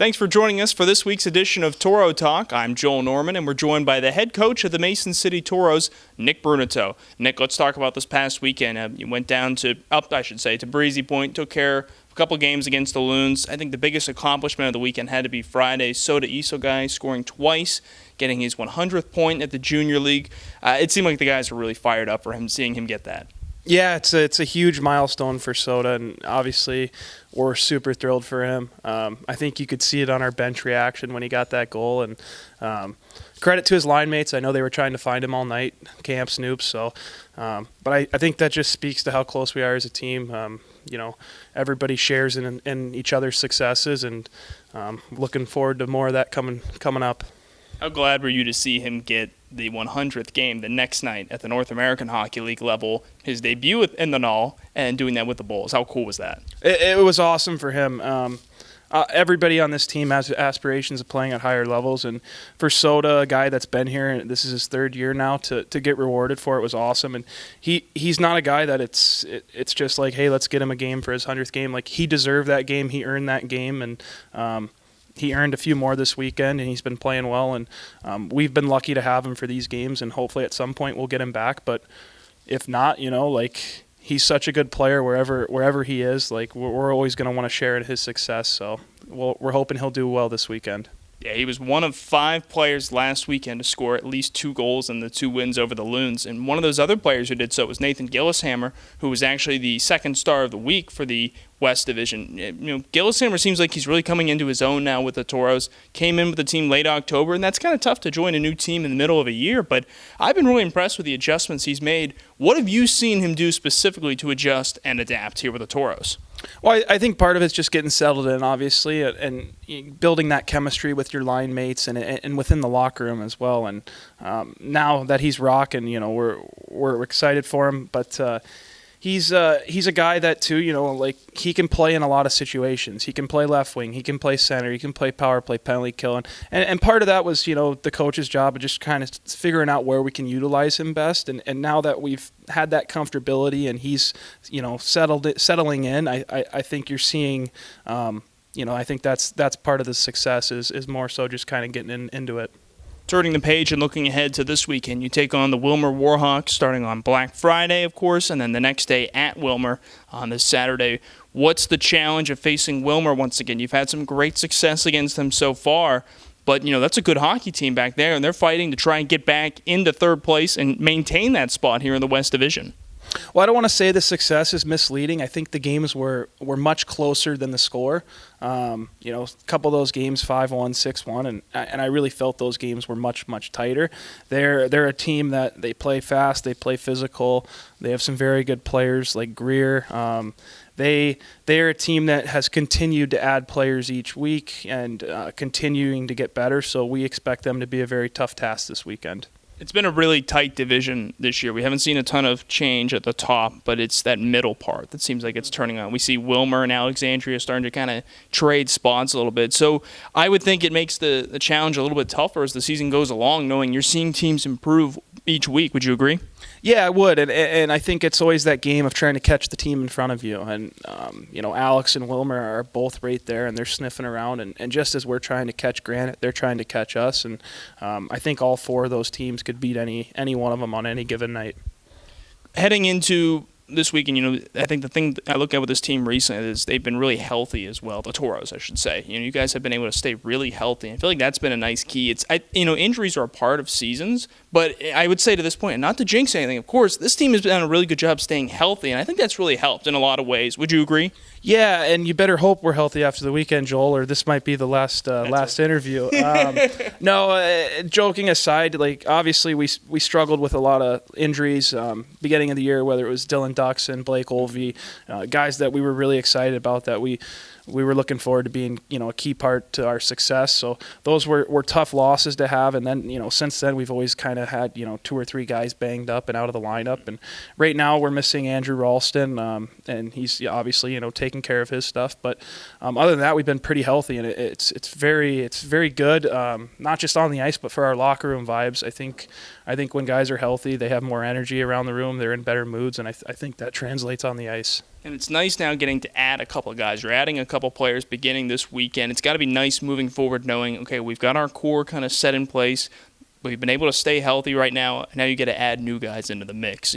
Thanks for joining us for this week's edition of Toro Talk. I'm Joel Norman, and we're joined by the head coach of the Mason City Toros, Nick Bruneteau. Nick, let's talk about this past weekend. You went down to Breezy Point, took care of a couple games against the Loons. I think the biggest accomplishment of the weekend had to be Friday's Soda Iso guy scoring twice, getting his 100th point at the Junior League. It seemed like the guys were really fired up for him, seeing him get that. Yeah, it's a huge milestone for Soda, and obviously we're super thrilled for him. I think you could see it on our bench reaction when he got that goal, and credit to his line mates. I know they were trying to find him all night, Camp Snoops. So, but I think that just speaks to how close we are as a team. Everybody shares in each other's successes, and looking forward to more of that coming up. How glad were you to see him get the 100th game the next night at the North American Hockey League level, his debut in the NAL, and doing that with the Bulls? How cool was that? It was awesome for him. Everybody on this team has aspirations of playing at higher levels, and for Soda, a guy that's been here, and this is his third year now, to get rewarded for it was awesome. And he's not a guy that it's just like, hey, let's get him a game for his 100th game. Like, he deserved that game, he earned that game, and he earned a few more this weekend, and he's been playing well. And we've been lucky to have him for these games, and hopefully at some point we'll get him back. But if not, he's such a good player wherever he is. Like, we're always going to want to share in his success. So we're hoping he'll do well this weekend. Yeah, he was one of 5 players last weekend to score at least 2 goals in the 2 wins over the Loons. And one of those other players who did so was Nathan Gillies Hammer, who was actually the second star of the week for the West Division. Gillies Hammer seems like he's really coming into his own now with the Toros. Came in with the team late October, and that's kind of tough to join a new team in the middle of a year. But I've been really impressed with the adjustments he's made. What have you seen him do specifically to adjust and adapt here with the Toros? Well, I think part of it's just getting settled in, obviously, and building that chemistry with your line mates and within the locker room as well. And now that he's rocking, we're excited for him. But he's a guy that too, he can play in a lot of situations. He can play left wing, he can play center, he can play power play, penalty kill, and part of that was the coach's job of just kind of figuring out where we can utilize him best. And now that we've had that comfortability and he's settling in, I think you're seeing. I think that's part of the success is more so just kind of getting into it. Turning the page and looking ahead to this weekend, you take on the Willmar Warhawks starting on Black Friday, of course, and then the next day at Willmar on this Saturday. What's the challenge of facing Willmar once again? You've had some great success against them so far, but that's a good hockey team back there, and they're fighting to try and get back into third place and maintain that spot here in the West Division. Well, I don't want to say the success is misleading. I think the games were much closer than the score. A couple of those games, 5-1, 6-1, and I really felt those games were much, much tighter. They're a team that they play fast, they play physical. They have some very good players like Greer. They're a team that has continued to add players each week and continuing to get better, so we expect them to be a very tough task this weekend. It's been a really tight division this year. We haven't seen a ton of change at the top, but it's that middle part that seems like it's turning on. We see Willmar and Alexandria starting to kind of trade spots a little bit. So I would think it makes the challenge a little bit tougher as the season goes along, knowing you're seeing teams improve each week. Would you agree? Yeah, I would, and I think it's always that game of trying to catch the team in front of you. And Alex and Willmar are both right there, and they're sniffing around. And just as we're trying to catch Granite, they're trying to catch us. And I think all 4 of those teams could beat any one of them on any given night. Heading into this weekend, I think the thing I look at with this team recently is they've been really healthy as well. The Toros, I should say. You guys have been able to stay really healthy. I feel like that's been a nice key. Injuries are a part of seasons, but I would say to this point, and not to jinx anything, of course, this team has done a really good job staying healthy, and I think that's really helped in a lot of ways. Would you agree? Yeah, and you better hope we're healthy after the weekend, Joel, or this might be the last interview. Joking aside, obviously we struggled with a lot of injuries beginning of the year, whether it was Dylan Duxon, Blake Olvey, guys that we were really excited about that we were looking forward to being, a key part to our success. So those were tough losses to have. And then, since then we've always kind of had, 2 or 3 guys banged up and out of the lineup. And right now we're missing Andrew Ralston, and he's obviously, taking care of his stuff. But other than that, we've been pretty healthy, and it's very good, not just on the ice, but for our locker room vibes. I think when guys are healthy, they have more energy around the room. They're in better moods, and I think that translates on the ice. And it's nice now getting to add a couple of guys. You're adding a couple players beginning this weekend. It's got to be nice moving forward knowing, okay, we've got our core kind of set in place. We've been able to stay healthy right now. Now you get to add new guys into the mix.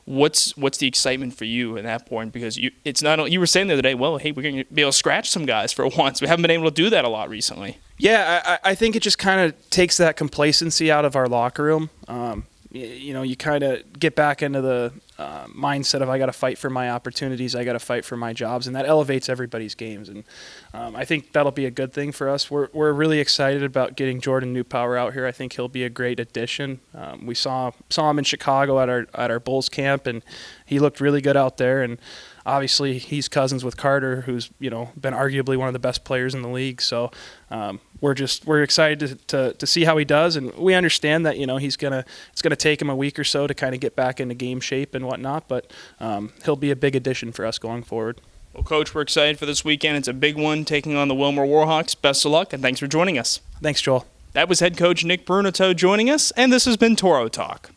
What's the excitement for you at that point? Because it's not. You were saying the other day, well, hey, we're going to be able to scratch some guys for once. We haven't been able to do that a lot recently. Yeah, I think it just kind of takes that complacency out of our locker room. You kind of get back into the mindset of I got to fight for my opportunities, I got to fight for my jobs, and that elevates everybody's games. And I think that'll be a good thing for us. We're really excited about getting Jordan Newpower out here. I think he'll be a great addition. We saw him in Chicago at our Bulls camp, and he looked really good out there. And obviously, he's cousins with Carter, who's been arguably one of the best players in the league. So we're excited to see how he does, and we understand that it's gonna take him a week or so to kind of get back into game shape and whatnot. But he'll be a big addition for us going forward. Well, Coach, we're excited for this weekend. It's a big one, taking on the Wilmer Warhawks. Best of luck, and thanks for joining us. Thanks, Joel. That was head coach Nick Bruneteau joining us, and this has been Toro Talk.